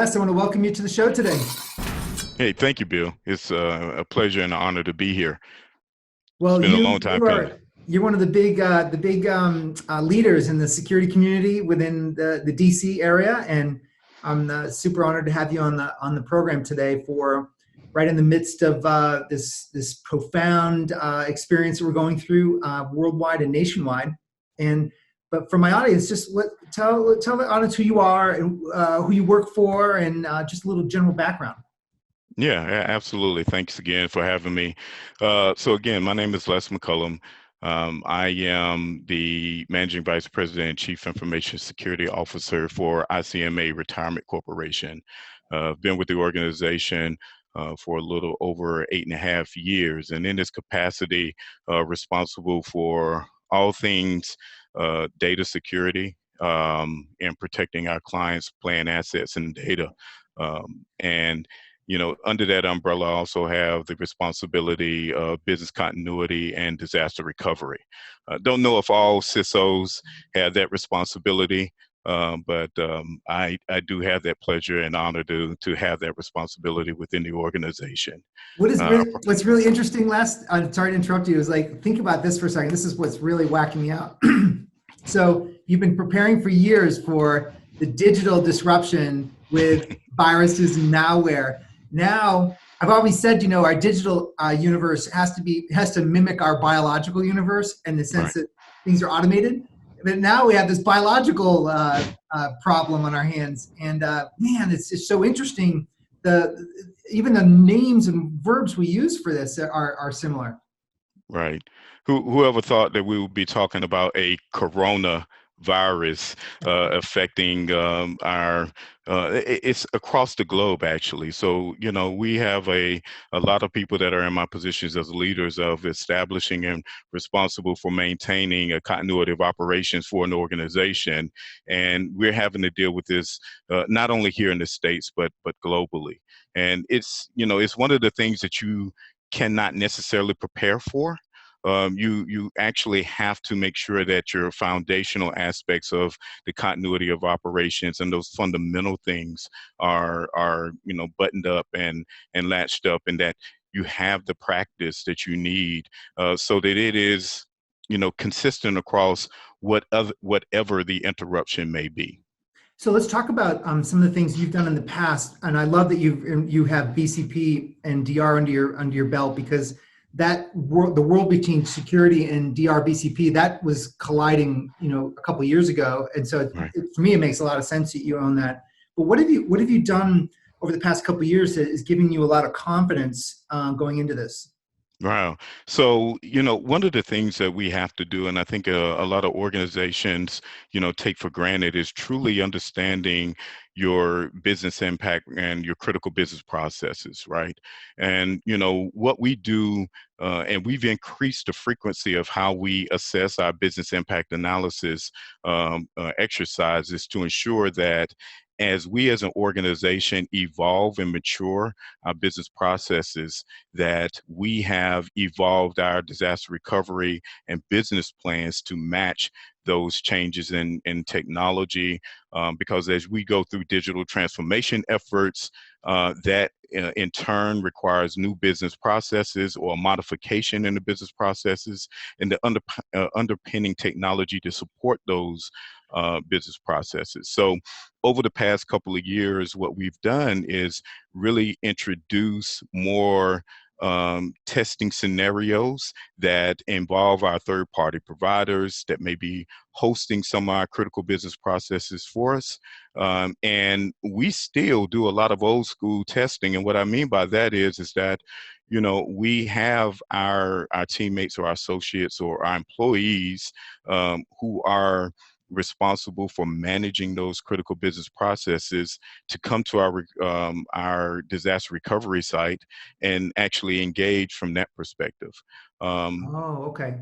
Les, I want to welcome you to the show today. Hey, thank you, Bill. It's a pleasure and an honor to be here. It's Well, been a you long time you coming. are you're one of the big leaders in the security community within the DC area, and I'm super honored to have you on the program today for right in the midst of this profound experience that we're going through worldwide and nationwide. And but for my audience, just tell the audience who you are and who you work for, and just a little general background. Yeah, absolutely. Thanks again for having me. So again, my name is Les McCollum. I am the Managing Vice President and Chief Information Security Officer for ICMA Retirement Corporation. I've been with the organization for a little over 8.5 years, and in this capacity, responsible for all things data security and protecting our clients' plan assets and data. And under that umbrella, I also have the responsibility of business continuity and disaster recovery. Don't know if all CISOs have that responsibility, but I do have that pleasure and honor to have that responsibility within the organization. What's really interesting, Les, I'm sorry to interrupt you, is like, think about this for a second. This is what's really whacking me out. So you've been preparing for years for the digital disruption with viruses and malware. Now, I've always said, our digital universe has to mimic our biological universe in the sense that things are automated. But now we have this biological problem on our hands, and man, it's so interesting. Even the names and verbs we use for this are similar. Right. Whoever thought that we would be talking about a corona virus affecting it's across the globe, actually. So, we have a lot of people that are in my positions as leaders of establishing and responsible for maintaining a continuity of operations for an organization. And we're having to deal with this not only here in the States, but globally. And it's one of the things that you cannot necessarily prepare for. You actually have to make sure that your foundational aspects of the continuity of operations and those fundamental things are buttoned up and latched up, and that you have the practice that you need so that it is consistent across whatever the interruption may be. So let's talk about some of the things you've done in the past, and I love that you have BCP and DR under your belt, because the world between security and DR BCP, that was colliding, a couple of years ago, and so for me, it makes a lot of sense that you own that. But what have you done over the past couple of years that is giving you a lot of confidence going into this? Wow. So, one of the things that we have to do, and I think a lot of organizations, take for granted, is truly understanding your business impact and your critical business processes, right? And, what we do, and we've increased the frequency of how we assess our business impact analysis exercises to ensure that as we as an organization evolve and mature our business processes, that we have evolved our disaster recovery and business plans to match those changes in technology, because as we go through digital transformation efforts, that in turn requires new business processes or modification in the business processes and the underpinning technology to support those business processes. So over the past couple of years, what we've done is really introduce more testing scenarios that involve our third-party providers that may be hosting some of our critical business processes for us. And we still do a lot of old school testing. And what I mean by that is that, we have our teammates or our associates or our employees who are responsible for managing those critical business processes to come to our disaster recovery site and actually engage from that perspective. Oh, okay.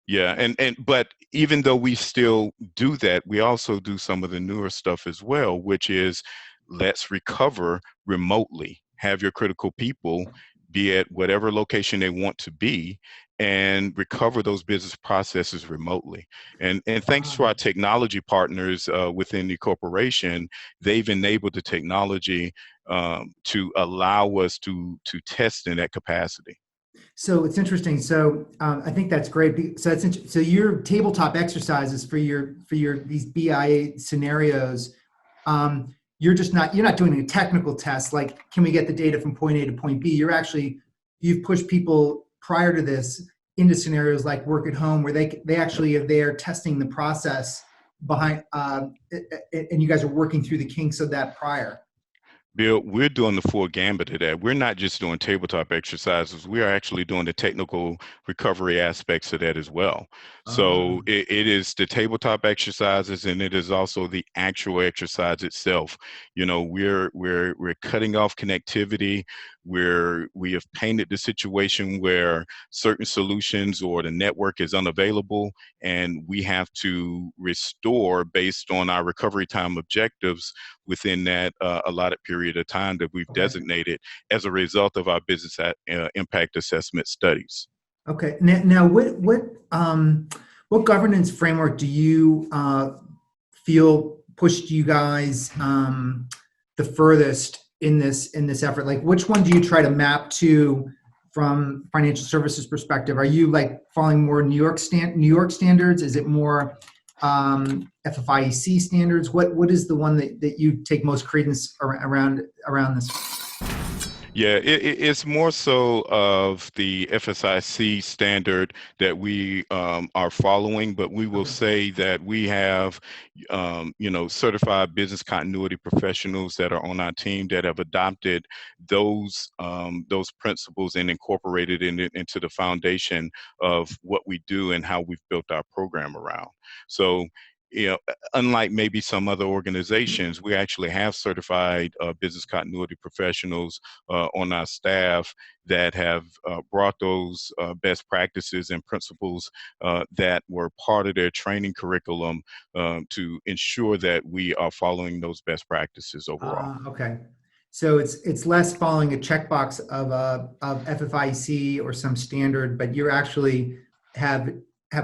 Yeah, but even though we still do that, we also do some of the newer stuff as well, which is let's recover remotely. Have your critical people be at whatever location they want to be, and recover those business processes remotely. And thanks to our technology partners within the corporation, they've enabled the technology to allow us to test in that capacity. So it's interesting. So I think that's great. So so your tabletop exercises for your these BIA scenarios, you're not doing a technical test like can we get the data from point A to point B. You've pushed people prior to this into scenarios like work at home where they actually are there testing the process behind, and you guys are working through the kinks of that prior. Bill, we're doing the full gambit of that. We're not just doing tabletop exercises. We are actually doing the technical recovery aspects of that as well. So it is the tabletop exercises, and it is also the actual exercise itself. You know, we're cutting off connectivity. We have painted the situation where certain solutions or the network is unavailable, and we have to restore based on our recovery time objectives within that allotted period of time that we've designated as a result of our business impact assessment studies. Okay. Now what governance framework do you feel pushed you guys the furthest in this effort? Like, which one do you try to map to from financial services perspective? Are you like following more New York standards? Is it more FFIEC standards? What is the one that you take most credence around this? Yeah, it's more so of the FSIC standard that we are following, but we will say that we have, certified business continuity professionals that are on our team that have adopted those principles and incorporated into the foundation of what we do and how we've built our program around. So, unlike maybe some other organizations, we actually have certified business continuity professionals on our staff that have brought those best practices and principles that were part of their training curriculum to ensure that we are following those best practices overall. Okay. So it's less following a checkbox of FFIEC or some standard, but you actually have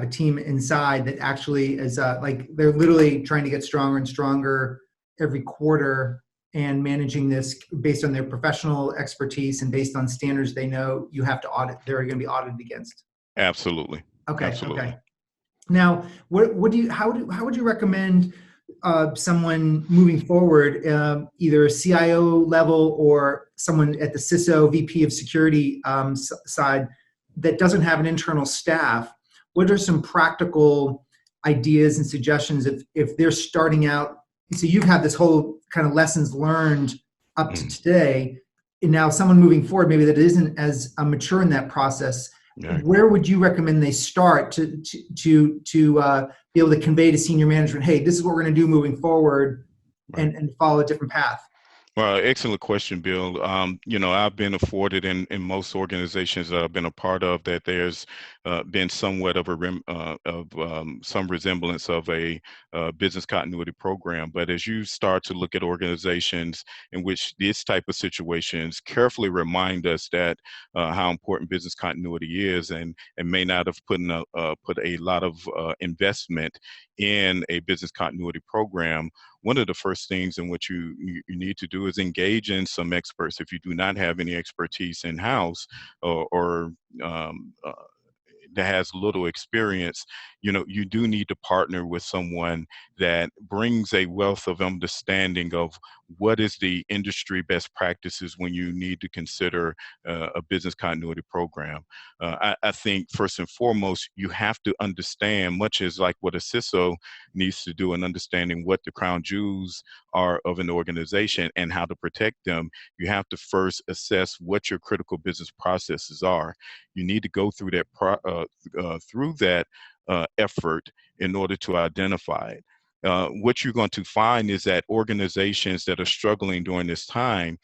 a team inside that actually is like they're literally trying to get stronger and stronger every quarter and managing this based on their professional expertise and based on standards they know you have to audit. They're going to be audited against. Absolutely. Okay. Absolutely. Okay. Now, how would you recommend someone moving forward, either a CIO level or someone at the CISO VP of security side that doesn't have an internal staff? What are some practical ideas and suggestions if they're starting out? So you've had this whole kind of lessons learned up to today, and now someone moving forward, maybe that isn't as mature in that process. Yeah. Where would you recommend they start to be able to convey to senior management, hey, this is what we're going to do moving forward, right, and follow a different path? Well, excellent question, Bill. I've been afforded in most organizations that I've been a part of that there's been somewhat of some resemblance of a business continuity program. But as you start to look at organizations in which this type of situations carefully remind us that how important business continuity is, and may not have put a lot of investment in a business continuity program, one of the first things in which you need to do is engage in some experts. If you do not have any expertise in-house or that has little experience, you do need to partner with someone that brings a wealth of understanding of what is the industry best practices when you need to consider a business continuity program. I think first and foremost, you have to understand, much as like what a CISO needs to do in understanding what the crown jewels are of an organization and how to protect them. You have to first assess what your critical business processes are. You need to go through that effort in order to identify it. What you're going to find is that organizations that are struggling during this time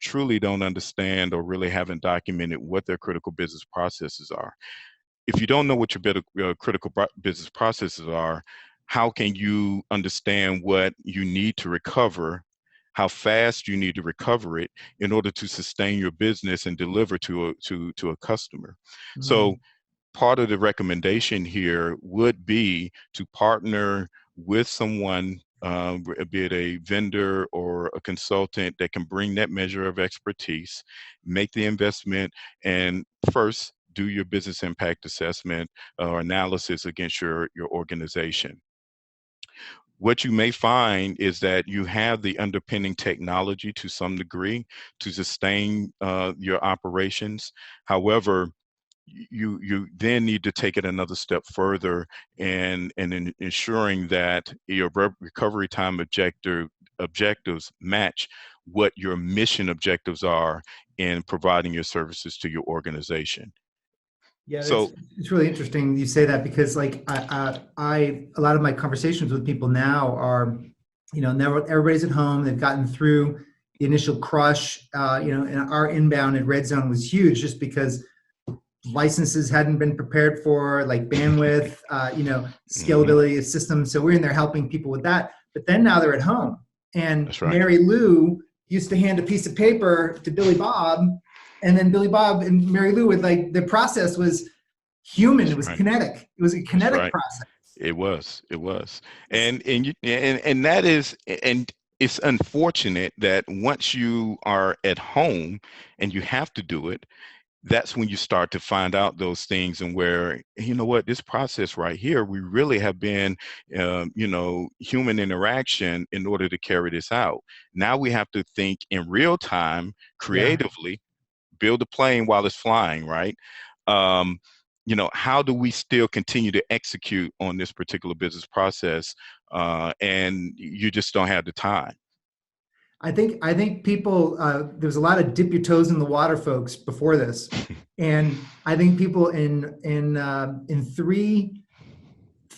truly don't understand or really haven't documented what their critical business processes are. If you don't know what your critical business processes are, how can you understand what you need to recover, how fast you need to recover it in order to sustain your business and deliver to a customer? Mm-hmm. So part of the recommendation here would be to partner with someone, be it a vendor or a consultant that can bring that measure of expertise, make the investment, and first do your business impact assessment or analysis against your organization. What you may find is that you have the underpinning technology to some degree to sustain your operations. However, you then need to take it another step further and in ensuring that your recovery time objectives match what your mission objectives are in providing your services to your organization. Yeah, So it's really interesting you say that, because like a lot of my conversations with people now are, now everybody's at home, they've gotten through the initial crush, and our inbound at Red Zone was huge just because licenses hadn't been prepared for, like bandwidth, scalability of systems. So we're in there helping people with that. But then now they're at home, and that's right. Mary Lou used to hand a piece of paper to Billy Bob, and then Billy Bob and Mary Lou would, like, the process was human. It was kinetic. It was a kinetic process. It was. And that is, and it's unfortunate that once you are at home and you have to do it, that's when you start to find out those things, and where, this process right here, we really have been, human interaction in order to carry this out. Now we have to think in real time, creatively, build a plane while it's flying, right? How do we still continue to execute on this particular business process? And you just don't have the time. I think people, there was a lot of dip your toes in the water folks before this. And I think people in 3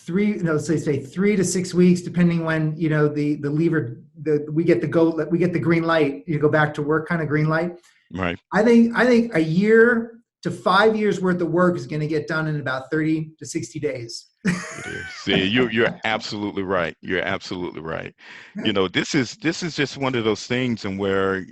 to 6 weeks, depending when, the lever, we get the green light, you go back to work kind of green light. Right. I think a year to 5 years worth of work is going to get done in about 30 to 60 days. It is. See, you're absolutely right. You're absolutely right. This is just one of those things, and where,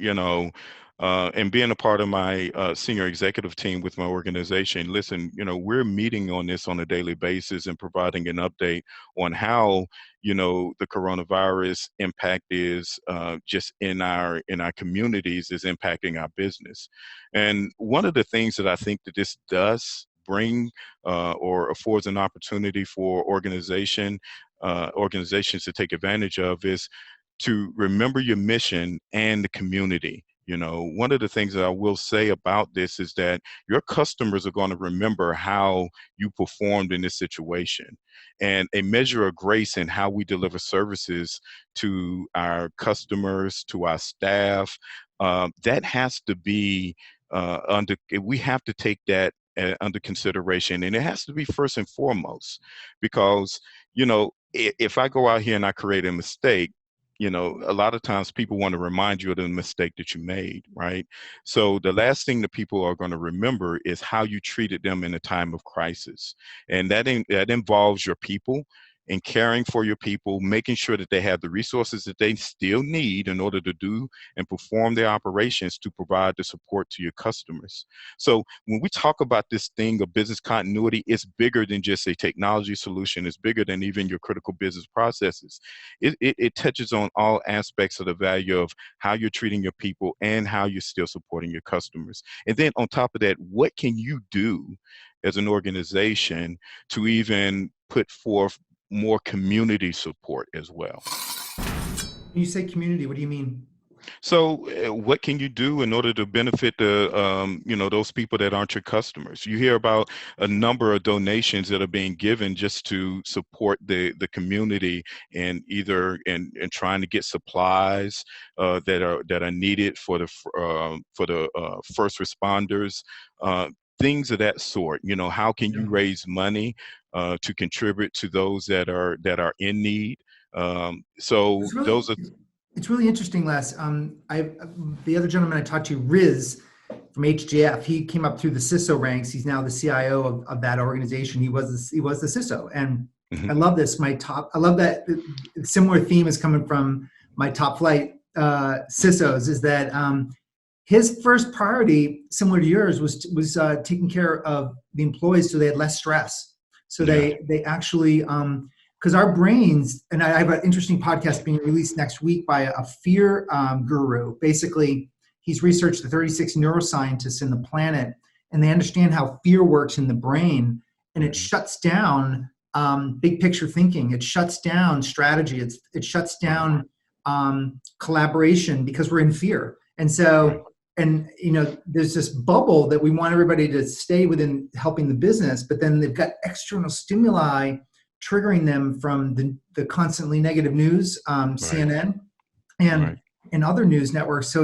and being a part of my senior executive team with my organization, listen, we're meeting on this on a daily basis and providing an update on how, the coronavirus impact is just in our communities, is impacting our business. And one of the things that I think that this does bring or affords an opportunity for organizations to take advantage of is to remember your mission and the community. One of the things that I will say about this is that your customers are going to remember how you performed in this situation, and a measure of grace in how we deliver services to our customers, to our staff, that has to be we have to take that under consideration, and it has to be first and foremost, because if I go out here and I create a mistake, a lot of times people want to remind you of the mistake that you made, right? So the last thing that people are going to remember is how you treated them in a time of crisis, and that involves your people, and caring for your people, making sure that they have the resources that they still need in order to do and perform their operations to provide the support to your customers. So when we talk about this thing of business continuity, it's bigger than just a technology solution. It's bigger than even your critical business processes. It touches on all aspects of the value of how you're treating your people and how you're still supporting your customers. And then on top of that, what can you do as an organization to even put forth more community support as well? When you say community, what do you mean? So what can you do in order to benefit those people that aren't your customers? You hear about a number of donations that are being given just to support the community, and either in trying to get supplies that are needed for the first responders, things of that sort. How can you raise money to contribute to those that are in need? It's really interesting, Les. The other gentleman I talked to, Riz from HGF, he came up through the CISO ranks. He's now the CIO of that organization. He was the CISO, and I love this. I love that similar theme is coming from my top flight CISOs. Is that his first priority, similar to yours, was taking care of the employees so they had less stress. So Yeah. they actually, because our brains, and I have an interesting podcast being released next week by a fear guru. Basically, he's researched the 36 neuroscientists in the planet, and they understand how fear works in the brain, and it Mhm. shuts down big picture thinking. It shuts down strategy. It shuts Right. down collaboration because we're in fear. And so, and there's this bubble that we want everybody to stay within helping the business, but then they've got external stimuli triggering them from the constantly negative news, Right. CNN Right. and other news networks. So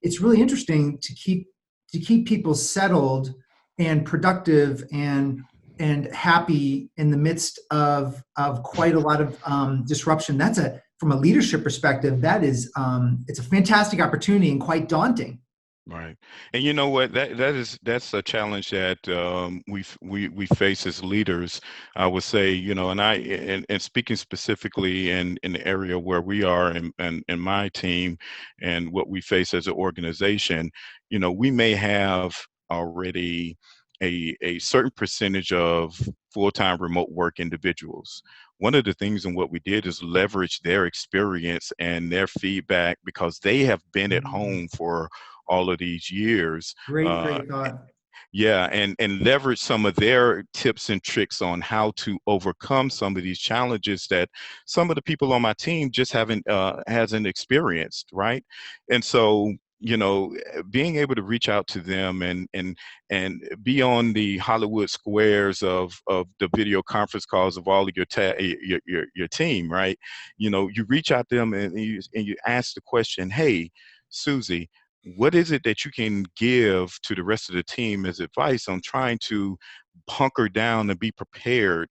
it's really interesting to keep people settled and productive and happy in the midst of quite a lot of disruption. From a leadership perspective, it's a fantastic opportunity and quite daunting. Right. And you know what? That's a challenge that we face as leaders. I would say, and speaking specifically in the area where we are and my team and what we face as an organization, we may have already a certain percentage of full-time remote work individuals. One of the things and what we did is leverage their experience and their feedback because they have been at home for all of these years. Uh, Great thought. yeah, and leverage some of their tips and tricks on how to overcome some of these challenges that some of the people on my team just hasn't experienced, right? And so, being able to reach out to them and be on the Hollywood squares of the video conference calls of all of your team, right? You reach out to them and you ask the question, hey, Susie, what is it that you can give to the rest of the team as advice on trying to hunker down and be prepared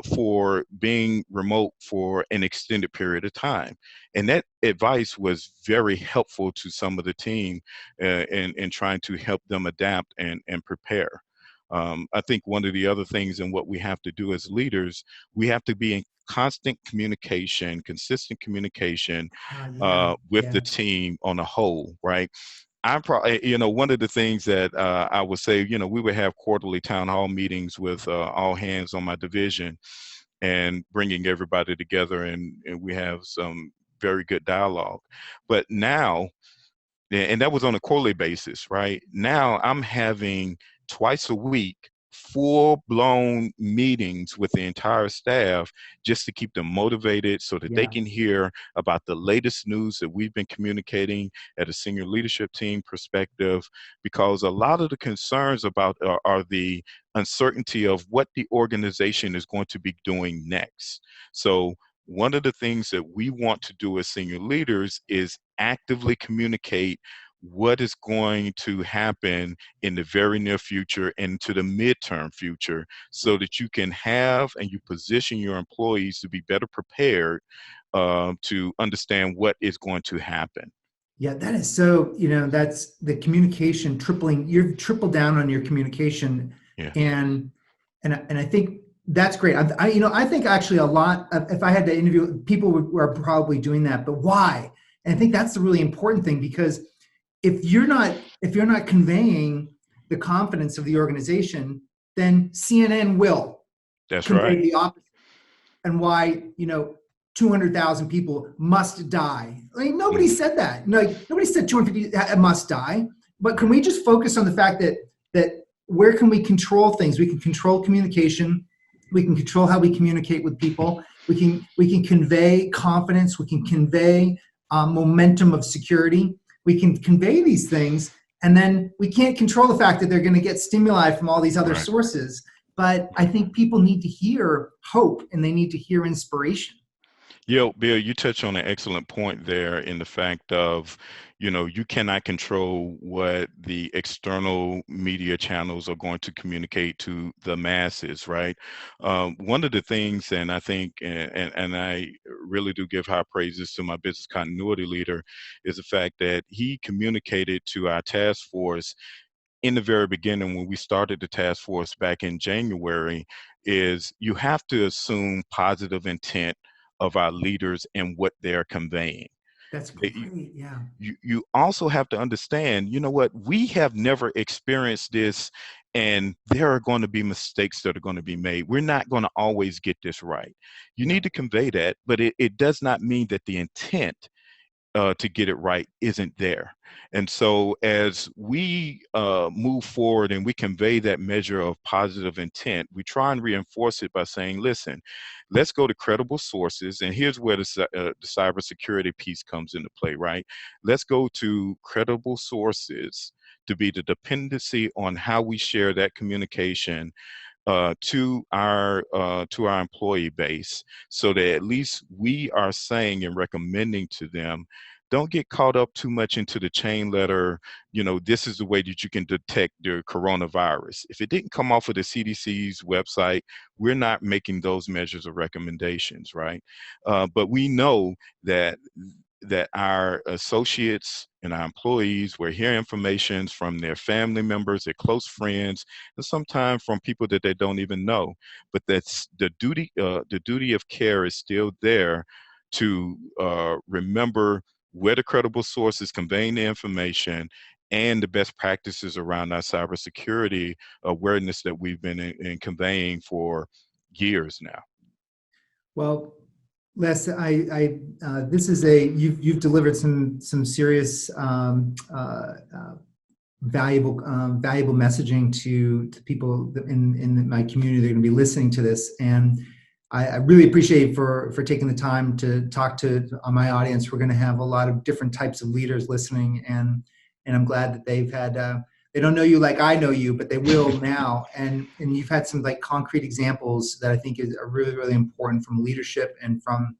for being remote for an extended period of time? And that advice was very helpful to some of the team in trying to help them adapt and prepare. I think one of the other things and what we have to do as leaders, we have to be in constant communication, consistent communication with the Yeah. team on a whole, right? I'm probably, one of the things that I would say, we would have quarterly town hall meetings with all hands on my division and bringing everybody together, and we have some very good dialogue. But now, and that was on a quarterly basis, right? Now I'm having twice a week full-blown meetings with the entire staff just to keep them motivated so that they Yeah. can hear about the latest news that we've been communicating at a senior leadership team perspective, because a lot of the concerns about are the uncertainty of what the organization is going to be doing next. So one of the things that we want to do as senior leaders is actively communicate what is going to happen in the very near future and to the midterm future so that you can have and you position your employees to be better prepared to understand what is going to happen. Yeah, that is so, that's the communication tripling. You've tripled down on your communication, Yes. and I think that's great. I think actually a lot of, if I had to interview people are probably doing that, but why? And I think that's the really important thing, because if you're not conveying the confidence of the organization, then CNN will That's convey right. the opposite. And why 200,000 people must die. Like, nobody Mm. said that. No, like, nobody said 250 must die. But can we just focus on the fact that where can we control things? We can control communication. We can control how we communicate with people. We can convey confidence. We can convey momentum of security. We can convey these things, and then we can't control the fact that they're going to get stimuli from all these other Right. sources. But I think people need to hear hope and they need to hear inspiration. Bill, you touch on an excellent point there in the fact of, you cannot control what the external media channels are going to communicate to the masses, right? One of the things, and I think, and I really do give high praises to my business continuity leader, is the fact that he communicated to our task force in the very beginning when we started the task force back in January, is you have to assume positive intent of our leaders and what they're conveying. That's You, great. Yeah. you also have to understand, you know what, we have never experienced this, and there are going to be mistakes that are going to be made. We're not going to always get this right. You need to convey that, but it does not mean that the intent to get it right isn't there. And so as we move forward and we convey that measure of positive intent, we try and reinforce it by saying, listen, let's go to credible sources. And here's where the cybersecurity piece comes into play, right? Let's go to credible sources to be the dependency on how we share that communication to our employee base, so that at least we are saying and recommending to them, don't get caught up too much into the chain letter, you know, this is the way that you can detect the coronavirus. If it didn't come off of the CDC's website, we're not making those measures or recommendations, right? But we know that our associates and our employees will hear information from their family members, their close friends, and sometimes from people that they don't even know. But that's the duty. The duty of care is still there to remember where the credible source is conveying the information and the best practices around our cybersecurity awareness that we've been in conveying for years now. Well, Les, this is you've delivered some serious valuable messaging to people in my community that are going to be listening to this, and I really appreciate for taking the time to talk to my audience. We're going to have a lot of different types of leaders listening, and I'm glad that they've had. They don't know you like I know you, but they will now. And you've had some like concrete examples that I think are really, really important from leadership and from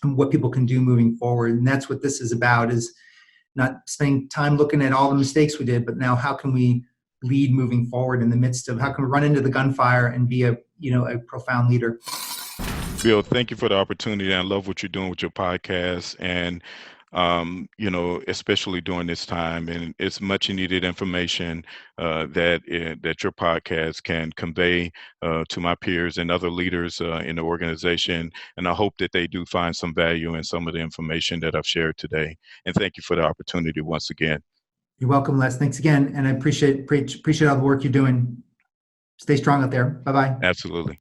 what people can do moving forward. And that's what this is about, is not spending time looking at all the mistakes we did, but now how can we lead moving forward in the midst of, how can we run into the gunfire and be a profound leader. Bill, thank you for the opportunity. I love what you're doing with your podcast, and especially during this time. And it's much needed information that your podcast can convey to my peers and other leaders in the organization. And I hope that they do find some value in some of the information that I've shared today. And thank you for the opportunity once again. You're welcome, Les. Thanks again, and I appreciate all the work you're doing. Stay strong out there. Bye-bye. Absolutely.